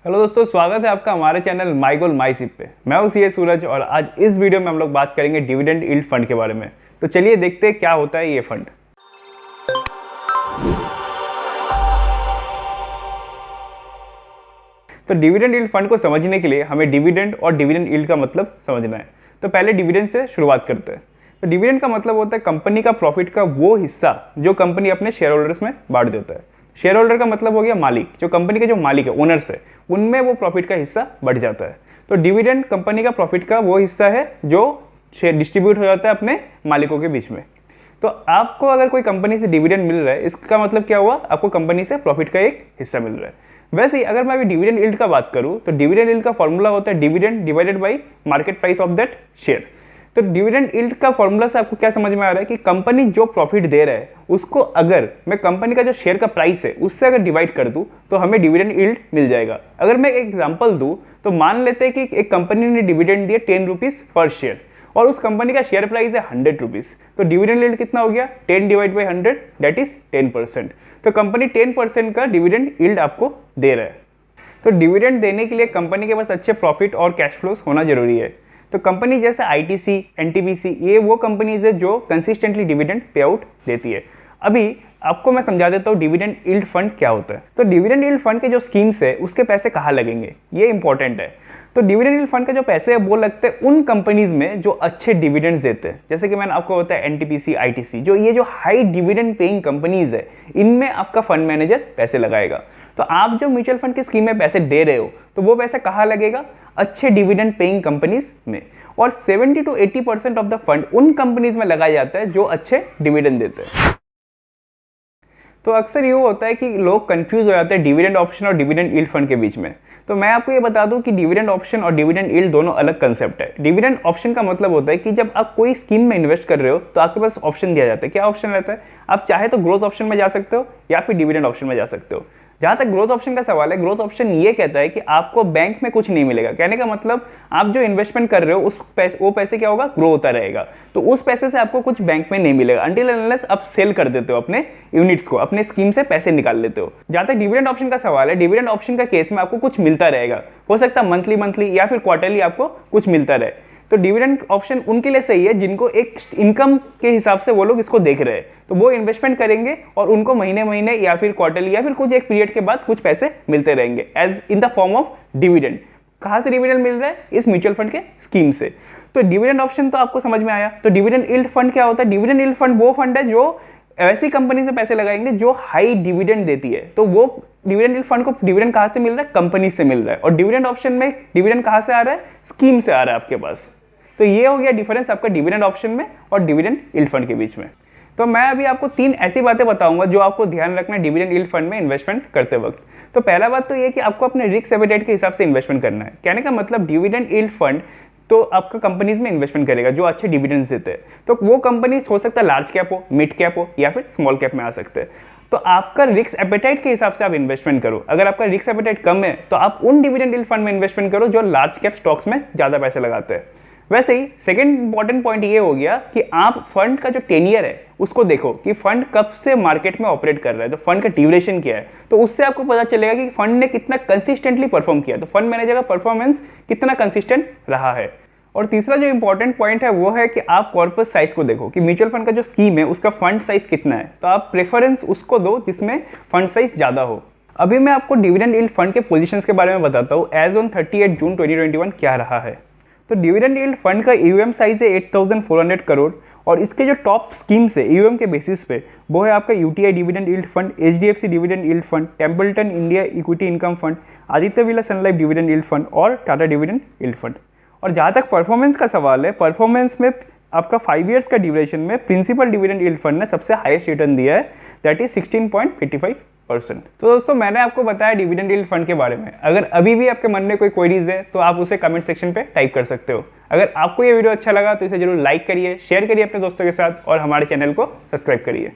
Hello दोस्तों, स्वागत है आपका हमारे channel my goal my SIP पे। मैं हूं सीए सूरज और आज इस वीडियो में हम लोग बात करेंगे डिविडेंड यील्ड फंड के बारे में। तो चलिए देखते हैं क्या होता है ये फंड। तो डिविडेंड यील्ड फंड को समझने के लिए हमें डिविडेंड और डिविडेंड यील्ड का मतलब समझना है। तो पहले डिविडेंड से शुरुआत करते हैं। तो डिविडेंड का मतलब होता है कंपनी का प्रॉफिट का वो हिस्सा जो कंपनी अपने शेयर होल्डर्स में बांट देता है। शेयर होल्डर का मतलब हो गया मालिक, जो कंपनी के जो मालिक है, ओनर्स है, उनमें वो प्रॉफिट का हिस्सा बढ़ जाता है। तो डिविडेंड कंपनी का प्रॉफिट का वो हिस्सा है जो डिस्ट्रीब्यूट हो जाता है अपने मालिकों के बीच में। तो आपको अगर कोई कंपनी से डिविडेंड मिल रहा है, इसका मतलब क्या हुआ, आपको कंपनी से प्रॉफिट का एक हिस्सा मिल रहा है। वैसे ही अगर मैं अभी डिविडेंड यील्ड का बात करूं तो डिविडेंड यील्ड का फॉर्मूला होता है dividend divided by market price of that share. तो डिविडेंड यील्ड का फॉर्मूला से आपको क्या समझ में आ रहा है कि कंपनी जो प्रॉफिट दे रहा है उसको अगर मैं कंपनी का जो शेयर का प्राइस है उससे अगर डिवाइड कर दूं तो हमें डिविडेंड यील्ड मिल जाएगा। अगर मैं एक एग्जांपल दूं तो मान लेते हैं कि एक कंपनी ने डिविडेंड दिया 10 रुपीज पर शेयर और उस कंपनी का शेयर प्राइस है 100 रुपीज। तो डिविडेंड यील्ड कितना हो गया, 10 डिवाइड बाई 100 दैट इज 10%। तो कंपनी 10% का डिविडेंड यील्ड आपको दे रहा है। तो डिविडेंड देने के लिए कंपनी के पास अच्छे प्रॉफिट और कैश फ्लोस होना जरूरी है। तो कंपनी जैसे आईटीसी, एनटीपीसी, ये वो कंपनीज है जो कंसिस्टेंटली डिविडेंड पे आउट देती है। अभी आपको मैं समझा देता हूँ डिविडेंड यील्ड फंड क्या होता है। तो डिविडेंड यील्ड फंड के जो स्कीम्स है उसके पैसे कहाँ लगेंगे, ये इंपॉर्टेंट है। तो डिविडेंड यील्ड फंड के जो पैसे है वो लगते हैं उन कंपनीज में जो अच्छे डिविडेंड्स देते हैं। जैसे कि मैंने आपको बताया एनटीपीसी, आईटीसी, जो ये जो हाई डिविडेंड पेइंग कंपनीज है, इनमें आपका फंड मैनेजर पैसे लगाएगा। तो आप जो म्यूचुअल फंड की स्कीम में पैसे दे रहे हो तो वो पैसा कहाँ लगेगा, अच्छे डिविडेंड पेइंग कंपनीज में। और 70 to 80% ऑफ द फंड उन कंपनीज में लगाया जाता है जो अच्छे डिविडेंड देते हैं। तो अक्सर ये होता है कि लोग कंफ्यूज हो जाते हैं डिविडेंड ऑप्शन और डिविडेंड यील्ड फंड के बीच में। तो मैं आपको ये बता दूं कि डिविडेंड ऑप्शन और डिविडेंड यील्ड दोनों अलग कंसेप्ट है। डिविडेंड ऑप्शन का मतलब होता है कि जब आप कोई स्कीम में इन्वेस्ट कर रहे हो तो आपके पास ऑप्शन दिया जाता है। क्या ऑप्शन रहता है, आप चाहे तो ग्रोथ ऑप्शन में जा सकते हो या फिर डिविडेंड ऑप्शन में जा सकते हो। जहां तक ग्रोथ ऑप्शन का सवाल है, ग्रोथ ऑप्शन ये कहता है कि आपको बैंक में कुछ नहीं मिलेगा। कहने का मतलब आप जो इन्वेस्टमेंट कर रहे हो वो पैसे क्या होगा, ग्रो होता रहेगा। तो उस पैसे से आपको कुछ बैंक में नहीं मिलेगा अनटिल अनलेस आप सेल कर देते हो अपने यूनिट्स को, अपने स्कीम से पैसे निकाल लेते हो। जहां तक डिविडेंड ऑप्शन का सवाल है, डिविडेंड ऑप्शन का केस में आपको कुछ मिलता रहेगा, हो सकता है मंथली या फिर क्वार्टरली आपको कुछ मिलता रहे। तो डिविडेंड ऑप्शन उनके लिए सही है जिनको एक इनकम के हिसाब से वो लोग इसको देख रहे हैं। तो वो इन्वेस्टमेंट करेंगे और उनको महीने या फिर क्वार्टरली या फिर कुछ एक पीरियड के बाद कुछ पैसे मिलते रहेंगे as in the form of dividend. कहाँ से डिविडेंड मिल रहा है, इस म्यूचुअल फंड के स्कीम से। तो डिविडेंड ऑप्शन तो आपको समझ में आया। तो डिविडेंड यील्ड फंड क्या होता है, डिविडेंड यील्ड फंड वो फंड है जो ऐसी कंपनी से पैसे लगाएंगे जो हाई डिविडेंड देती है। तो वो डिविडेंड यील्ड फंड को डिविडेंड कहाँ से मिल रहा है, कंपनी से मिल रहा है। और डिविडेंड ऑप्शन में डिविडेंड कहाँ से आ रहा है, स्कीम से आ रहा है आपके पास। तो ये हो गया डिफरेंस आपका डिविडेंड ऑप्शन में और डिविडेंड यील्ड फंड के बीच में। तो मैं अभी आपको 3 ऐसी बातें बताऊंगा जो आपको ध्यान रखना है डिविडेंड यील्ड फंड में इन्वेस्टमेंट करते वक्त। तो पहला बात तो ये कि आपको अपने रिस्क एपेटाइट के हिसाब से इन्वेस्टमेंट करना है। कहने का मतलब डिविडेंड यील्ड फंड तो आपका कंपनीज में इन्वेस्टमेंट करेगा जो अच्छे डिविडेंड्स देते हैं। तो वो कंपनीज हो सकता है लार्ज कैप हो, मिड कैप हो या फिर स्मॉल कैप में आ सकते हैं। तो आपका रिस्क एपेटाइट के हिसाब से आप इन्वेस्टमेंट करो। अगर आपका रिस्क एपेटाइट कम है तो आप उन डिविडेंड यील्ड फंड में इन्वेस्टमेंट करो जो लार्ज कैप स्टॉक्स में ज्यादा पैसे लगाते हैं। वैसे ही सेकंड इंपॉर्टेंट पॉइंट ये हो गया कि आप फंड का जो टेनियर है उसको देखो कि फंड कब से मार्केट में ऑपरेट कर रहा है, तो फंड का ड्यूरेशन क्या है। तो उससे आपको पता चलेगा कि फंड ने कितना कंसिस्टेंटली परफॉर्म किया, तो फंड मैनेजर का परफॉर्मेंस कितना कंसिस्टेंट रहा है। और तीसरा जो इंपॉर्टेंट पॉइंट है वो है कि आप कॉर्पस साइज को देखो कि म्यूचुअल फंड का जो स्कीम है उसका फंड साइज कितना है। तो आप प्रेफरेंस उसको दो जिसमें फंड साइज ज्यादा हो। अभी मैं आपको डिविडेंड यील्ड फंड के पोजीशंस के बारे में बताता हूँ एज ऑन 30 जून 2021 क्या रहा है। तो डिविडेंड यील्ड फंड का ईयूएम साइज है 8400 करोड़ और इसके जो टॉप स्कीम्स है ईयूएम के बेसिस पे वो है आपका UTI dividend yield fund, HDFC dividend yield fund, Templeton India equity income fund, Aditya Birla Sun Life dividend yield fund और टाटा डिविडेंड यील्ड फंड। और जहाँ तक परफॉर्मेंस का सवाल है, परफॉर्मेंस में आपका 5 ईयर्स का ड्यूरेशन में प्रिंसिपल डिविडेंड यील्ड फंड ने सबसे हाईएस्ट रिटर्न दिया है दैट इज 16.85%। तो दोस्तों मैंने आपको बताया डिविडेंड यील्ड फंड के बारे में। अगर अभी भी आपके मन में कोई क्वेरीज है तो आप उसे कमेंट सेक्शन पे टाइप कर सकते हो। अगर आपको ये वीडियो अच्छा लगा तो इसे जरूर लाइक करिए, शेयर करिए अपने दोस्तों के साथ और हमारे चैनल को सब्सक्राइब करिए।